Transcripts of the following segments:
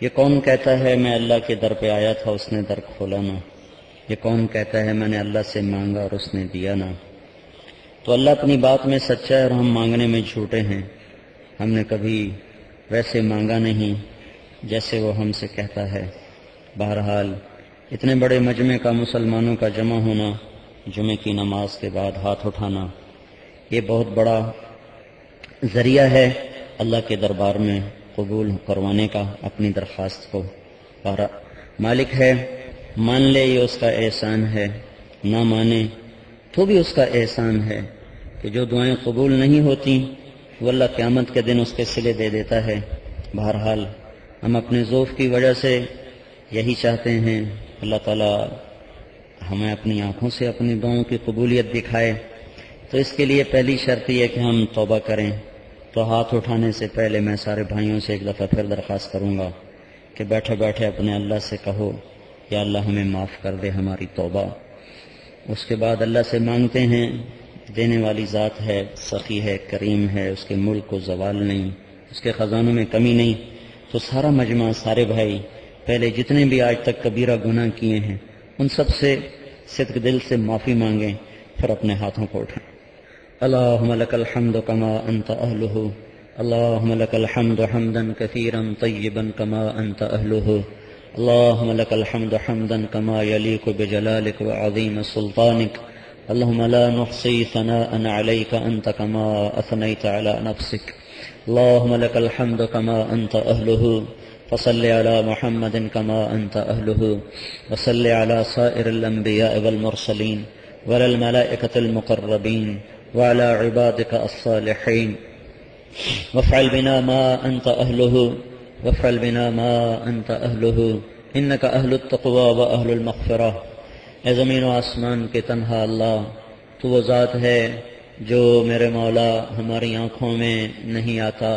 یہ کون کہتا ہے میں اللہ کے در پہ آیا تھا اس نے در کھولا نہ، یہ کون کہتا ہے میں نے اللہ سے مانگا اور اس نے دیا نہ۔ تو اللہ اپنی بات میں سچا ہے اور ہم مانگنے میں جھوٹے ہیں۔ ہم نے کبھی ویسے مانگا نہیں جیسے وہ ہم سے کہتا ہے۔ بہرحال اتنے بڑے مجمع کا مسلمانوں کا جمع ہونا، جمعے کی نماز کے بعد ہاتھ اٹھانا، یہ بہت بڑا ذریعہ ہے اللہ کے دربار میں قبول کروانے کا اپنی درخواست کو۔ اور مالک ہے، مان لے یہ اس کا احسان ہے، نہ مانے تو بھی اس کا احسان ہے کہ جو دعائیں قبول نہیں ہوتی وہ اللہ قیامت کے دن اس کے صلے دے دیتا ہے۔ بہرحال ہم اپنے ذوف کی وجہ سے یہی چاہتے ہیں اللہ تعالیٰ ہمیں اپنی آنکھوں سے اپنی دعاؤں کی قبولیت دکھائے۔ تو اس کے لیے پہلی شرط یہ کہ ہم توبہ کریں۔ تو ہاتھ اٹھانے سے پہلے میں سارے بھائیوں سے ایک دفعہ پھر درخواست کروں گا کہ بیٹھے بیٹھے اپنے اللہ سے کہو یا اللہ ہمیں معاف کر دے ہماری توبہ۔ اس کے بعد اللہ سے مانگتے ہیں، دینے والی ذات ہے، سخی ہے، کریم ہے، اس کے ملک کو زوال نہیں، اس کے خزانوں میں کمی نہیں۔ تو سارا مجمع، سارے بھائی پہلے جتنے بھی آج تک کبیرہ گناہ کیے ہیں ان سب سے صدق دل سے معافی مانگیں، پھر اپنے ہاتھوں کو اٹھائیں۔ اللہم لک الحمد کما انت اہلہ، اللہم لک الحمد حمدا کثیرا طیبا کما انت اہلہ، اللہم لک الحمد حمدا کما یلیق بجلالک وعظیم سلطانک، اللہم لا نحصی ثناء علیک انت کما اثنیت علی نفسک، اللہم لک الحمد کما انت اہلہ، فصل علی محمد کما انت اہلہ، وصل علی سائر الانبیاء والمرسلین وعلی الملائکۃ المقربین وعلى عبادك الصالحين، وافعل بنا ما أنت أهله، وافعل بنا ما أنت أهله، إنك أهل التقوى وأهل المغفرة۔ اے زمین و آسمان کے تنہا اللہ، تو وہ ذات ہے جو میرے مولا ہماری آنکھوں میں نہیں آتا،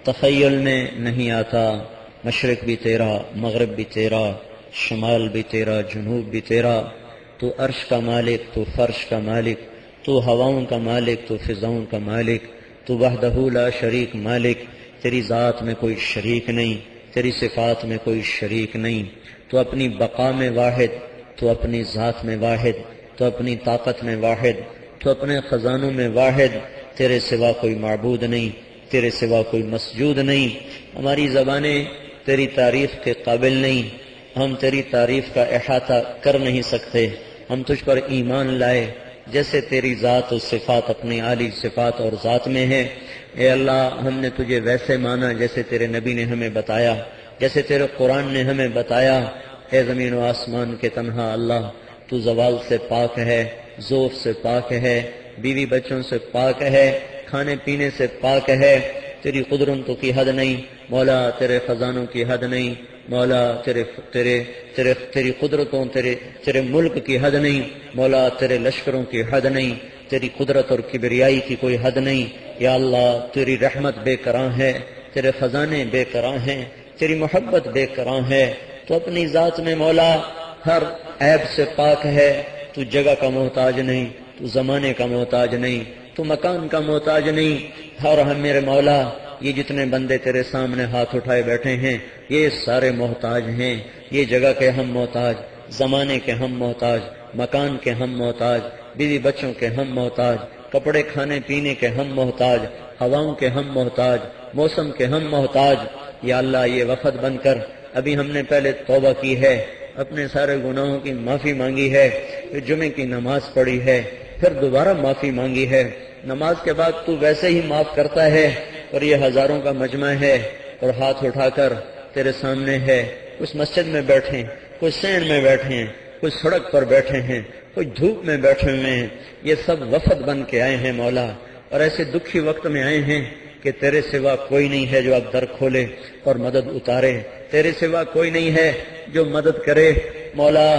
تخیل میں نہیں آتا۔ مشرق بھی تیرا، مغرب بھی تیرا، شمال بھی تیرا، جنوب بھی تیرا۔ تو عرش کا مالک، تو فرش کا مالک، تو ہواؤں کا مالک، تو فضاؤں کا مالک، تو وحدہ لا شریک مالک۔ تیری ذات میں کوئی شریک نہیں، تیری صفات میں کوئی شریک نہیں۔ تو اپنی بقا میں واحد، تو اپنی ذات میں واحد، تو اپنی طاقت میں واحد، تو اپنے خزانوں میں واحد۔ تیرے سوا کوئی معبود نہیں، تیرے سوا کوئی مسجود نہیں۔ ہماری زبانیں تیری تعریف کے قابل نہیں، ہم تیری تعریف کا احاطہ کر نہیں سکتے۔ ہم تجھ پر ایمان لائے جیسے تیری ذات و صفات اپنی عالی صفات اور ذات میں ہے۔ اے اللہ، ہم نے تجھے ویسے مانا جیسے تیرے نبی نے ہمیں بتایا، جیسے تیرے قرآن نے ہمیں بتایا۔ اے زمین و آسمان کے تنہا اللہ، تو زوال سے پاک ہے، ذوف سے پاک ہے، بیوی بچوں سے پاک ہے، کھانے پینے سے پاک ہے۔ تیری قدرتوں کی حد نہیں مولا، تیرے خزانوں کی حد نہیں مولا، تیری قدرتوں، تیرے ملک کی حد نہیں مولا، تیرے لشکروں کی حد نہیں، تیری قدرت اور کبریائی کی کوئی حد نہیں۔ یا اللہ، تیری رحمت بے کراں ہے، تیرے خزانے بے کراں ہیں، تیری محبت بے کراں ہے۔ تو اپنی ذات میں مولا ہر عیب سے پاک ہے۔ تو جگہ کا محتاج نہیں، تو زمانے کا محتاج نہیں، تو مکان کا محتاج نہیں۔ اور ہم میرے مولا، یہ جتنے بندے تیرے سامنے ہاتھ اٹھائے بیٹھے ہیں یہ سارے محتاج ہیں۔ یہ جگہ کے ہم محتاج، زمانے کے ہم محتاج، مکان کے ہم محتاج، بیوی بچوں کے ہم محتاج، کپڑے کھانے پینے کے ہم محتاج، ہواؤں کے ہم محتاج، موسم کے ہم محتاج۔ یا اللہ، یہ وفد بن کر ابھی ہم نے پہلے توبہ کی ہے، اپنے سارے گناہوں کی معافی مانگی ہے، پھر جمعے کی نماز پڑھی ہے، پھر دوبارہ معافی مانگی ہے۔ نماز کے بعد تو ویسے ہی معاف کرتا ہے، اور یہ ہزاروں کا مجمع ہے اور ہاتھ اٹھا کر تیرے سامنے ہے۔ کچھ مسجد میں بیٹھے، کچھ سین میں بیٹھے ہیں، کچھ سڑک پر بیٹھے ہیں، کچھ دھوپ میں بیٹھے ہوئے ہیں۔ یہ سب وفد بن کے آئے ہیں مولا، اور ایسے دکھی وقت میں آئے ہیں کہ تیرے سوا کوئی نہیں ہے جو اب در کھولے اور مدد اتارے، تیرے سوا کوئی نہیں ہے جو مدد کرے۔ مولا،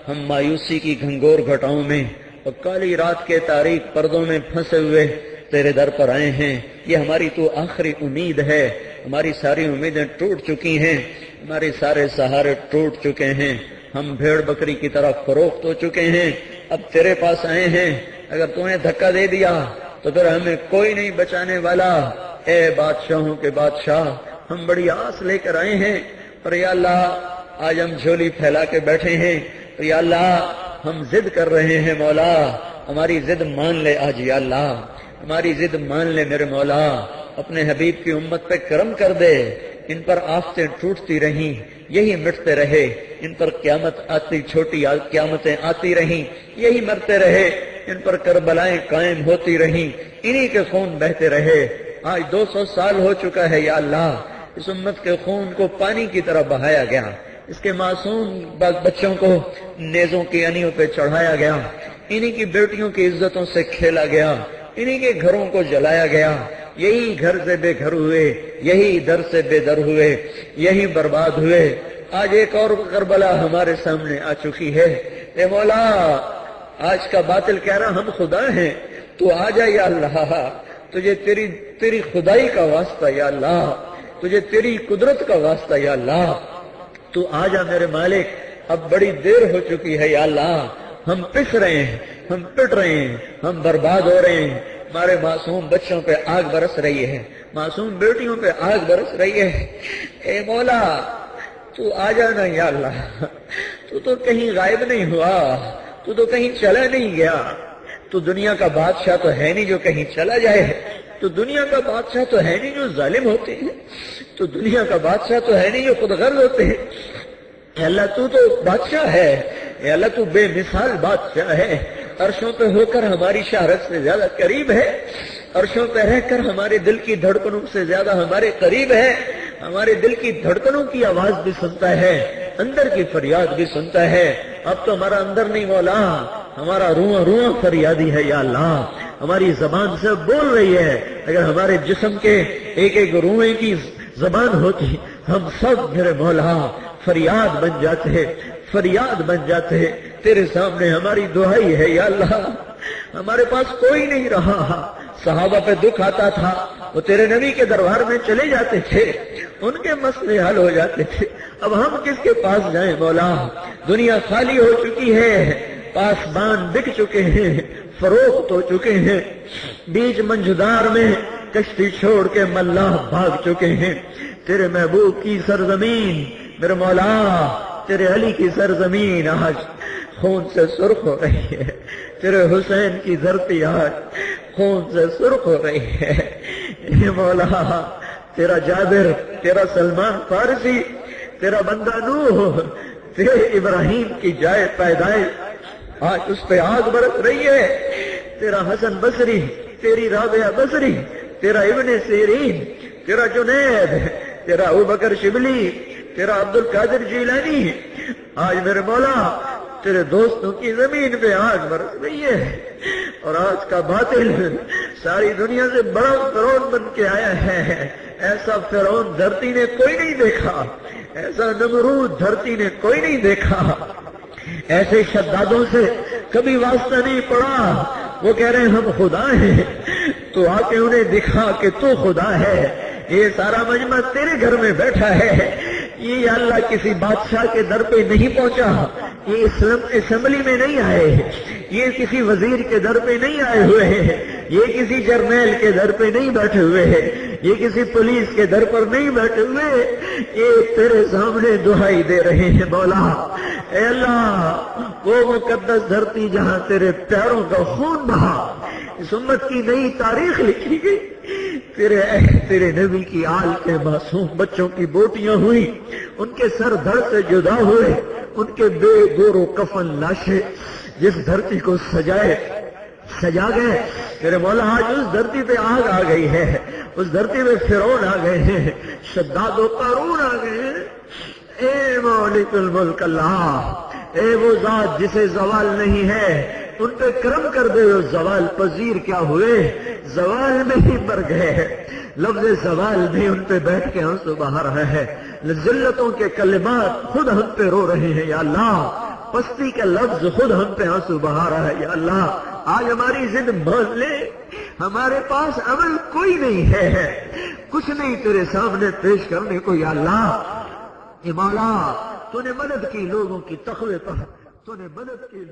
ہم مایوسی کی گھنگور گھٹاؤں میں اور کالی رات کے تاریک پردوں میں پھنسے ہوئے تیرے در پر آئے ہیں۔ یہ ہماری تو آخری امید ہے، ہماری ساری امیدیں ٹوٹ چکی ہیں، ہمارے سارے سہارے ٹوٹ چکے ہیں، ہم بھیڑ بکری کی طرح فروخت ہو چکے ہیں، اب تیرے پاس آئے ہیں۔ اگر تو نے دھکا دے دیا تو پھر ہمیں کوئی نہیں بچانے والا۔ اے بادشاہوں کے بادشاہ، ہم بڑی آس لے کر آئے ہیں، پر یا اللہ آج ہم جھولی پھیلا کے بیٹھے ہیں، تو یا اللہ ہم ضد کر رہے ہیں مولا، ہماری ضد مان لے آج یا اللہ، ہماری ضد مان لے میرے مولا، اپنے حبیب کی امت پہ کرم کر دے، ان پر آفتیں ٹوٹتی رہیں، یہی مٹتے رہے، ان پر قیامت آتی چھوٹی قیامتیں آتی رہیں، یہی مرتے رہے، ان پر کربلائیں قائم ہوتی رہیں، انہی کے خون بہتے رہے۔ آج 200 سال ہو چکا ہے یا اللہ، اس امت کے خون کو پانی کی طرح بہایا گیا، اس کے معصوم بچوں کو نیزوں کی انیوں پہ چڑھایا گیا، انہی کی بیٹیوں کی عزتوں سے کھیلا گیا، انہی کے گھروں کو جلایا گیا، یہی گھر سے بے گھر ہوئے، یہی در سے بے در ہوئے، یہی برباد ہوئے۔ آج ایک اور کربلا ہمارے سامنے آ چکی ہے۔ اے مولا، آج کا باطل کہہ رہا ہم خدا ہیں، تو آ جا یا اللہ، تجھے تیری خدائی کا واسطہ یا اللہ، تجھے تیری قدرت کا واسطہ یا اللہ، تو آ جا میرے مالک، اب بڑی دیر ہو چکی ہے یا اللہ، ہم پس رہے ہیں، ہم پٹ رہے ہیں، ہم برباد ہو رہے ہیں، ہمارے معصوم بچوں پہ آگ برس رہی ہے، معصوم بیٹیوں پہ آگ برس رہی ہے۔ اے مولا تو آ جانا یا اللہ، تو کہیں غائب نہیں ہوا، تو کہیں چلا نہیں گیا، تو دنیا کا بادشاہ تو ہے نہیں جو کہیں چلا جائے، تو دنیا کا بادشاہ تو ہے نہیں جو ظالم ہوتے ہیں، تو دنیا کا بادشاہ تو ہے نہیں جو خود غرض ہوتے ہیں۔ اے اللہ تو بادشاہ ہے، اے اللہ تو بے مثال بادشاہ ہے، عرشوں پہ ہو کر ہماری شہرت سے زیادہ قریب ہے، عرشوں پہ رہ کر ہمارے دل کی دھڑکنوں سے زیادہ ہمارے قریب ہے، ہمارے دل کی دھڑکنوں کی آواز بھی سنتا ہے، اندر کی فریاد بھی سنتا ہے۔ اب تو ہمارا اندر نہیں مولا، ہمارا رواں رواں فریادی ہے یا اللہ، ہماری زبان سے بول رہی ہے۔ اگر ہمارے جسم کے ایک ایک روئے کی زبان ہوتی، ہم سب میرے مولا فریاد بن جاتے، فریاد بن جاتے۔ تیرے سامنے ہماری دعائی ہے یا اللہ، ہمارے پاس کوئی نہیں رہا۔ صحابہ پہ دکھ آتا تھا، وہ تیرے نبی کے دربار میں چلے جاتے تھے، ان کے مسئلے حل ہو جاتے تھے۔ اب ہم کس کے پاس جائیں مولا؟ دنیا خالی ہو چکی ہے، پاسبان بک چکے ہیں، فروخت ہو چکے ہیں، بیچ منجھدار میں کشتی چھوڑ کے ملاح بھاگ چکے ہیں۔ تیرے محبوب کی سرزمین میرے مولا، تیرے علی کی سرزمین آج خون سے سرخ ہو رہی ہے، تیرے حسین کی دھرتی آج خون سے سرخ ہو رہی ہے۔ اے مولا، تیرا جابر، تیرا سلمان فارسی، تیرا بندہ نوح، تیرے ابراہیم کی جائے پیدائش آج اس پہ آگ برس رہی ہے۔ تیرا حسن بصری، تیری رابعہ بصری، تیرا ابن سیرین، تیرا جنید، تیرا ابوبکر شبلی، تیرا عبد القادر جیلانی، آج میرے مولا تیرے دوستوں کی زمین پہ آگ برس رہی ہے۔ اور آج کا باطل ساری دنیا سے بڑا فرعون بن کے آیا ہے۔ ایسا فرعون دھرتی نے کوئی نہیں دیکھا، ایسا نمرود دھرتی نے کوئی نہیں دیکھا، ایسے شدادوں سے کبھی واسطہ نہیں پڑا۔ وہ کہہ رہے ہیں ہم خدا ہیں، تو آ کے انہیں دکھا کہ تو خدا ہے۔ یہ سارا مجمع تیرے گھر میں بیٹھا ہے، یہ اللہ کسی بادشاہ کے در پہ نہیں پہنچا، یہ اسمبلی میں نہیں آئے، یہ کسی وزیر کے در پہ نہیں آئے ہوئے ہیں، یہ کسی جرنیل کے در پہ نہیں بیٹھے ہوئے ہیں، یہ کسی پولیس کے در پر نہیں بیٹھے ہوئے، یہ تیرے سامنے دعائی دے رہے ہیں مولا۔ اے اللہ، وہ مقدس دھرتی جہاں تیرے پیروں کا خون بہا، اس امت کی نئی تاریخ لکھی گئی، تیرے نبی کی آل کے معصوم بچوں کی بوٹیاں ہوئی، ان کے سر دھڑ سے جدا ہوئے، ان کے بے گور و کفن لاشیں جس دھرتی کو سجا گئے، تیرے مولا آج اس دھرتی پہ آگ آ گئی ہے، اس دھرتی پہ فرعون آ گئے ہیں، شداد و قارون آ گئے ہیں۔ اے مالک الملک اللہ، اے وہ ذات جسے زوال نہیں ہے، ان پہ کرم کر دے، زوال پذیر کیا ہوئے، زوال میں ہی مر گئے، لفظ زوال بھی ان پہ بیٹھ کے آنسو بہا رہا ہے، ذلتوں کے کلمات خود ہم پہ رو رہے ہیں یا اللہ، پستی کا لفظ خود ہم پہ آنسو بہا رہا ہے یا اللہ۔ آج ہماری ضد مان لے، ہمارے پاس عمل کوئی نہیں ہے، کچھ نہیں تیرے سامنے پیش کرنے کو یا اللہ۔ اے مولا، تو نے مدد کی لوگوں کی تقوی پر، تو نے مدد کی